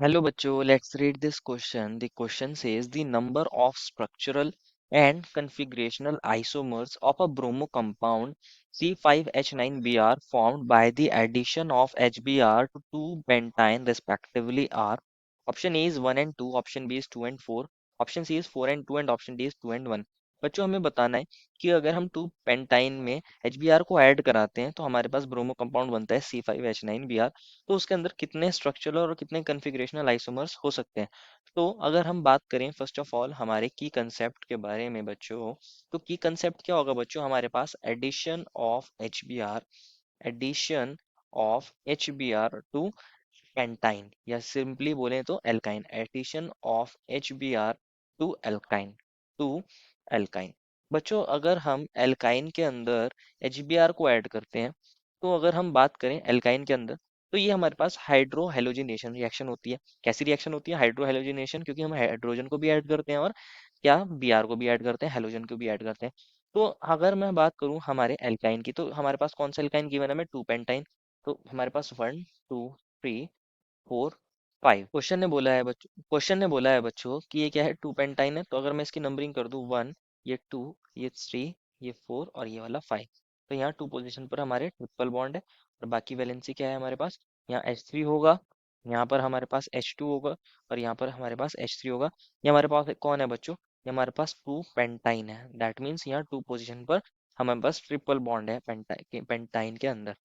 Hello bachcho, let's read this question. The question says the number of structural and configurational isomers of a bromo compound C5H9Br formed by the addition of HBr to 2 pentyne respectively are option A is 1 and 2, option B is 2 and 4, option C is 4 and 2 and option D is 2 and 1। बच्चों हमें बताना है कि अगर हम 2 pentyne में HBr को add कराते हैं तो हमारे पास ब्रोमो कंपाउंड बनता है C5H9Br। तो उसके अंदर कितने स्ट्रक्चरल और कितने कन्फिग्रेशनल आइसोमर्स हो सकते हैं। तो अगर हम बात करें फर्स्ट ऑफ ऑल हमारे की कंसेप्ट के बारे में बच्चों, तो की कंसेप्ट क्या होगा बच्चों, हमारे पास addition of H B R to pentyne या सिंपली बोले तो alkyne, addition of H B R to alkyne. बच्चों अगर हम एल्काइन के अंदर एच बी आर को ऐड करते हैं, तो अगर हम बात करें एल्काइन के अंदर, तो ये हमारे पास हाइड्रो हेलोजिनेशन रिएक्शन होती है। कैसी रिएक्शन होती है हाइड्रो हेलोजिनेशन, क्योंकि हम हाइड्रोजन को भी ऐड करते हैं और क्या बी आर को भी ऐड करते हैं, हेलोजन को भी ऐड करते हैं। तो अगर मैं बात करूं हमारे एल्काइन की, तो हमारे पास कौन सा एल्काइन गिवन है, हमें 2 पेंटाइन। तो हमारे पास 1 2 3 4 5। क्वेश्चन ने बोला है बच्चों कि ये क्या है, 2 पेंटाइन है। तो अगर मैं इसकी नंबरिंग कर दूं 1, ये 2, ये 3, ये 4 और ये वाला 5, तो यहाँ 2 पोजीशन पर हमारे ट्रिपल बॉन्ड है। और बाकी वैलेंसी क्या है हमारे पास, यहाँ H3 होगा, यहाँ पर हमारे पास H2 होगा और यहाँ पर हमारे पास H3 होगा। ये हमारे पास कौन है बच्चों, ये हमारे पास 2 पेंटाइन है। दैट मीन्स यहाँ 2 पोजीशन पर हमारे पास ट्रिपल बॉन्ड है पेंटाइन के अंदर,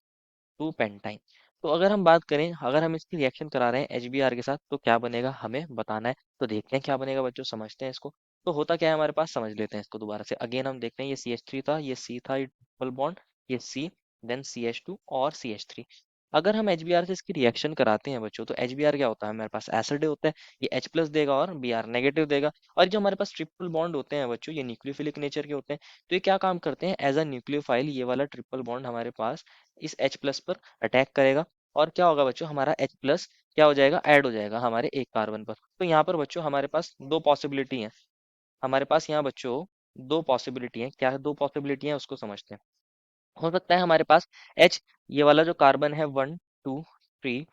2 पेंटाइन। तो अगर हम बात करें, अगर हम इसकी रिएक्शन करा रहे हैं HBr के साथ, तो क्या बनेगा हमें बताना है। तो देखते हैं क्या बनेगा बच्चों, समझते हैं इसको। तो होता क्या है हमारे पास, समझ लेते हैं इसको दोबारा से। अगेन हम देखते हैं, ये CH3 था, ये C था, ये ट्रिपल बॉन्ड, ये C, देन CH2 और CH3। अगर हम HBr से इसकी रिएक्शन कराते हैं बच्चों, तो HBr क्या होता है, हमारे पास एसिड होता है, ये H प्लस देगा और Br नेगेटिव देगा। और जो हमारे पास ट्रिपल बॉन्ड होते हैं बच्चों, ये न्यूक्लियोफिलिक नेचर के होते हैं। तो ये क्या काम करते हैं, एज अ न्यूक्लियोफाइल ये वाला ट्रिपल बॉन्ड हमारे पास इस H प्लस पर अटैक करेगा। और क्या होगा बच्चों, हमारा H प्लस क्या हो जाएगा, ऐड हो जाएगा हमारे एक कार्बन पर। तो यहाँ पर बच्चों हमारे पास दो पॉसिबिलिटी है, हमारे पास यहाँ बच्चों दो पॉसिबिलिटी है। क्या है दो पॉसिबिलिटी है उसको समझते हैं। हो सकता है हमारे पास H, ये वाला जो कार्बन है 1 2 3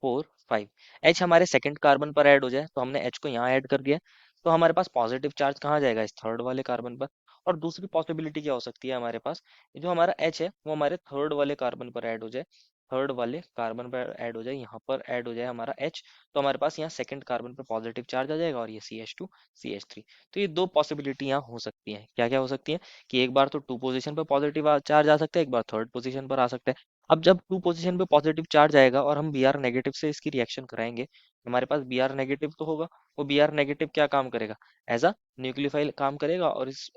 4 5, H हमारे सेकंड कार्बन पर ऐड हो जाए, तो हमने H को यहाँ ऐड कर दिया। तो हमारे पास पॉजिटिव चार्ज कहाँ जाएगा, इस थर्ड वाले कार्बन पर। और दूसरी पॉसिबिलिटी क्या हो सकती है हमारे पास, जो हमारा H है वो हमारे थर्ड वाले कार्बन पर ऐड हो जाए, थर्ड वाले कार्बन पर ऐड हो जाए, यहाँ पर ऐड हो जाए हमारा H। तो हमारे पास यहाँ सेकंड कार्बन पर पॉजिटिव चार्ज आ जाएगा और ये CH2 CH3। तो ये दो पॉसिबिलिटी यहाँ हो सकती हैं। क्या क्या हो सकती है कि एक बार तो 2 पोजीशन पे पॉजिटिव चार्ज आ सकता है, एक बार थर्ड पोजीशन पर आ सकता है। अब जब 2 पोजीशन पे पॉजिटिव चार्ज आएगा और हम Br नेगेटिव से इसकी रिएक्शन कराएंगे, हमारे पास Br नेगेटिव तो होगा। वो Br नेगेटिव क्या काम करेगा, एज अ न्यूक्लियोफाइल काम करेगा और इस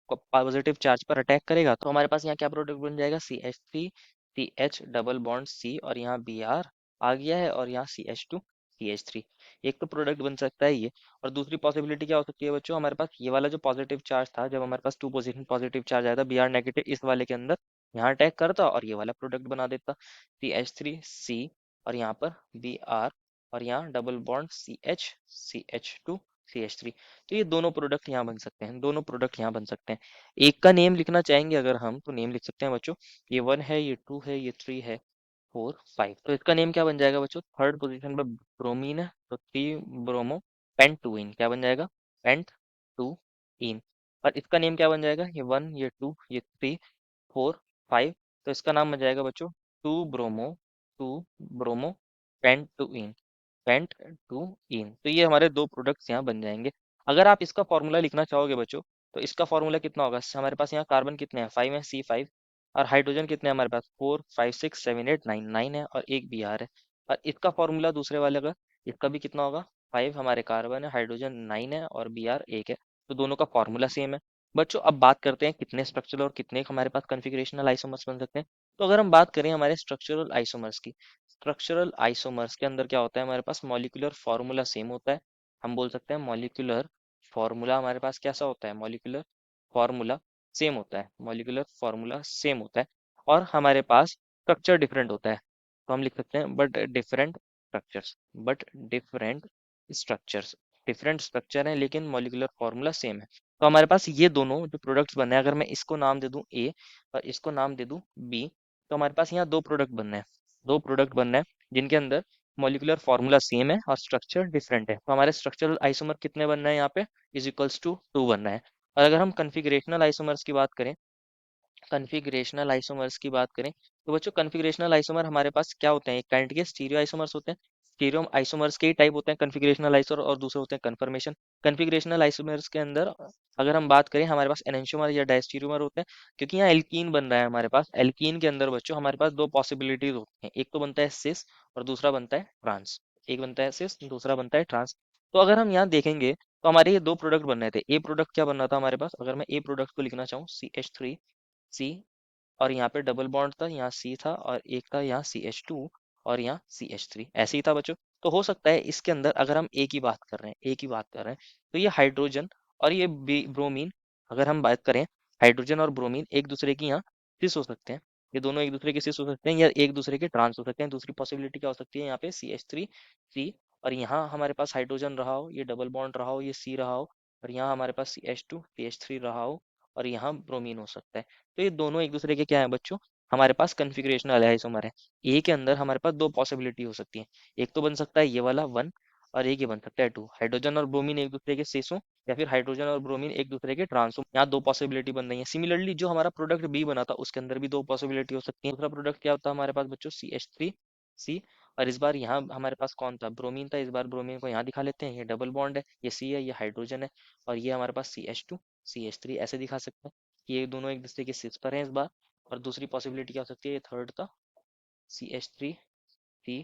पॉजिटिव चार्ज पर अटैक करेगा। तो हमारे पास यहाँ क्या प्रोडक्ट बन जाएगा, CH3 CH double bond C, और यहाँ Br आ गया है और यहाँ CH2 CH3। एक तो प्रोडक्ट बन सकता है ये। और दूसरी पॉसिबिलिटी क्या हो सकती है बच्चों, हमारे पास ये वाला जो पॉजिटिव चार्ज था, जब हमारे पास 2 पोजीशन पॉजिटिव चार्ज आया था, Br नेगेटिव इस वाले के अंदर यहाँ अटैक करता और ये वाला प्रोडक्ट बना देता, CH3C, और यहाँ पर Br, और यहाँ double bond CH CH2 CH3। तो ये दोनों प्रोडक्ट यहाँ बन सकते हैं, दोनों प्रोडक्ट यहाँ बन सकते हैं। एक का नेम लिखना चाहेंगे अगर हम, तो नेम लिख सकते हैं बच्चों, ये 1 है, ये 2 है, ये 3 है, 4 5। तो इसका नेम क्या बन जाएगा बच्चों, थर्ड पोजीशन पर ब्रोमीन है तो 3 ब्रोमो पेंटूइन क्या बन जाएगा, पेंट 2 इन। और इसका नेम क्या बन जाएगा, ये 1 ये 2 ये 3 4 5। तो इसका नाम बन जाएगा बच्चों 2 ब्रोमो पेंट 2 इन। तो ये हमारे दो प्रोडक्ट्स यहाँ बन जाएंगे। अगर आप इसका फॉर्मूला लिखना चाहोगे बच्चों, तो इसका फॉर्मूला कितना होगा, हमारे पास यहाँ कार्बन कितने हैं, 5 है, C5। और हाइड्रोजन कितने हैं हमारे पास, 4 5 6 7 8 9 है और एक Br है। और इसका फॉर्मूला दूसरे वाले का, इसका भी कितना होगा, 5 हमारे कार्बन है, हाइड्रोजन 9 है और Br एक है। तो दोनों का फॉर्मूला सेम है। बच्चों अब बात करते हैं कितने स्ट्रक्चरल और कितने हमारे पास कन्फिग्रेशनल आइसोमर्स बन सकते हैं। तो अगर हम बात करें हमारे स्ट्रक्चरल आइसोमर्स की, स्ट्रक्चरल आइसोमर्स के अंदर क्या होता है, हमारे पास मॉलिक्यूलर फार्मूला सेम होता है। हम बोल सकते हैं मॉलिक्यूलर फार्मूला हमारे पास कैसा होता है, मॉलिक्यूलर फार्मूला सेम होता है, मॉलिक्यूलर फार्मूला सेम होता है। और हमारे पास स्ट्रक्चर डिफरेंट होता है। तो हम लिख सकते हैं but different structures different structure है लेकिन मॉलिक्यूलर फार्मूला सेम है। तो हमारे पास ये दोनों जो प्रोडक्ट्स बनने हैं, अगर मैं इसको नाम दे दूं ए और इसको नाम दे दूं बी, तो हमारे पास यहाँ दो प्रोडक्ट बनने हैं, दो प्रोडक्ट बनना है जिनके अंदर मॉलिक्यूलर फॉर्मूला सेम है और स्ट्रक्चर डिफरेंट है, तो हमारे स्ट्रक्चरल आइसोमर कितने बनना है यहाँ पे, इज इक्वल्स टू 2 बनना है। और अगर हम कन्फिग्रेशनल आइसोमर्स की बात करें, कन्फिग्रेशनल आइसोमर्स की बात करें, तो बच्चों कन्फिग्रेशनल आइसोमर हमारे पास क्या होते हैं, एक काइंड के स्टीरियो आइसोमर्स होते हैं। स्टीरियो आइसोमर्स के ही टाइप होते हैं कन्फिग्रेशनल आइसोमर, और दूसरे होते हैं कन्फर्मेशन। कन्फिग्रेशनल आइसोमर्स के अंदर अगर हम बात करें, हमारे पास एनेंटियोमर या डायस्टीरियोमर होते हैं, क्योंकि यहाँ एल्कीन बन रहा है हमारे पास। एल्कीन के अंदर बच्चों हमारे पास दो पॉसिबिलिटीज होती हैं, एक तो बनता है सिस और दूसरा बनता है ट्रांस। एक बनता है सिस, दूसरा बनता है ट्रांस। तो अगर हम यहाँ देखेंगे तो हमारे ये दो प्रोडक्ट बन रहे थे। ए प्रोडक्ट क्या बन रहा था हमारे पास, अगर मैं ए प्रोडक्ट को लिखना चाहूँ, CH3, और यहाँ पे डबल बॉन्ड था, यहाँ सी था, और एक था यहाँ CH2, और यहाँ CH3, ऐसे ही था बच्चों। तो हो सकता है इसके अंदर अगर हम ए की बात कर रहे हैं, ए की बात कर रहे हैं, तो ये हाइड्रोजन और ये ब्रोमीन, अगर हम बात करें, हाइड्रोजन और ब्रोमीन एक दूसरे की यहाँ सिस हो सकते हैं। ये दोनों एक दूसरे के सिस हो सकते हैं या एक दूसरे के ट्रांस हो सकते हैं। दूसरी पॉसिबिलिटी क्या हो सकती है, यहाँ पे CH3, C, और यहाँ हमारे पास हाइड्रोजन रहा हो, ये डबल बॉन्ड रहा हो, ये सी रहा हो, और यहाँ हमारे पास CH2, CH3 रहा हो, और यहाँ ब्रोमीन हो सकता है। तो ये दोनों एक दूसरे के क्या है बच्चों, हमारे पास कन्फिग्रेशनल आइसोमर है। ए के अंदर हमारे पास दो पॉसिबिलिटी हो सकती है, एक तो बन सकता है ये वाला 1, और एक ये बन सकता है 2, हाइड्रोजन और ब्रोमीन एक दूसरे के सिस हो, या फिर हाइड्रोजन और ब्रोमीन एक दूसरे के ट्रांस हो। यहाँ दो पॉसिबिलिटी बन रही है। सिमिलरली जो हमारा प्रोडक्ट बी बना था उसके अंदर भी दो पॉसिबिलिटी हो सकती है। दूसरा प्रोडक्ट क्या होता है हमारे पास बच्चों, CH3, C, और इस बार यहाँ हमारे पास कौन था, ब्रोमीन था। इस बार ब्रोमीन को यहाँ दिखा लेते हैं, ये डबल बॉन्ड है, ये सी है, ये हाइड्रोजन है, और ये हमारे पास CH2, CH3 ऐसे दिखा सकते हैं कि ये दोनों एक दूसरे के सिस पर हैं इस बार। और दूसरी पॉसिबिलिटी क्या हो सकती है, ये थर्ड था, CH3, C,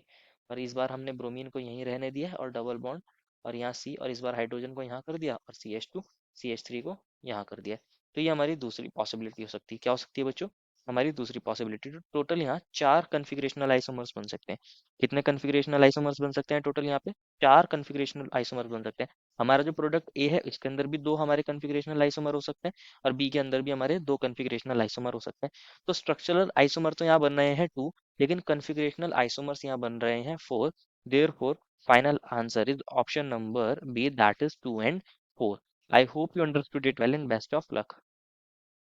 और इस बार हमने ब्रोमीन को यहीं रहने दिया है और डबल बॉन्ड, और यहाँ सी, और इस बार हाइड्रोजन को यहाँ कर दिया, और CH2, CH3 को यहाँ कर दिया। तो ये हमारी दूसरी पॉसिबिलिटी हो सकती है। क्या हो सकती है बच्चों, हमारी दूसरी पॉसिबिलिटी। तो टोटल यहाँ 4 कन्फिग्रेशनल आइसोमर्स बन सकते हैं। कितने कन्फिग्रेशनल आइसोमर्स बन सकते हैं टोटल, यहाँ पे 4 कन्फिग्रेशनल आइसोमर्स बन सकते हैं। हमारा जो प्रोडक्ट ए है इसके अंदर भी दो हमारे कन्फिग्रेशनल आइसोमर हो सकते हैं, और बी के अंदर भी हमारे दो कन्फिग्रेशनल आइसोमर हो सकते हैं। तो स्ट्रक्चरल आइसोमर तो यहाँ बन रहे हैं 2, लेकिन कन्फिग्रेशनल आइसोमर्स यहाँ बन रहे हैं 4। Therefore, final answer is option number B, that is 2 and 4. I hope you understood it well and best of luck.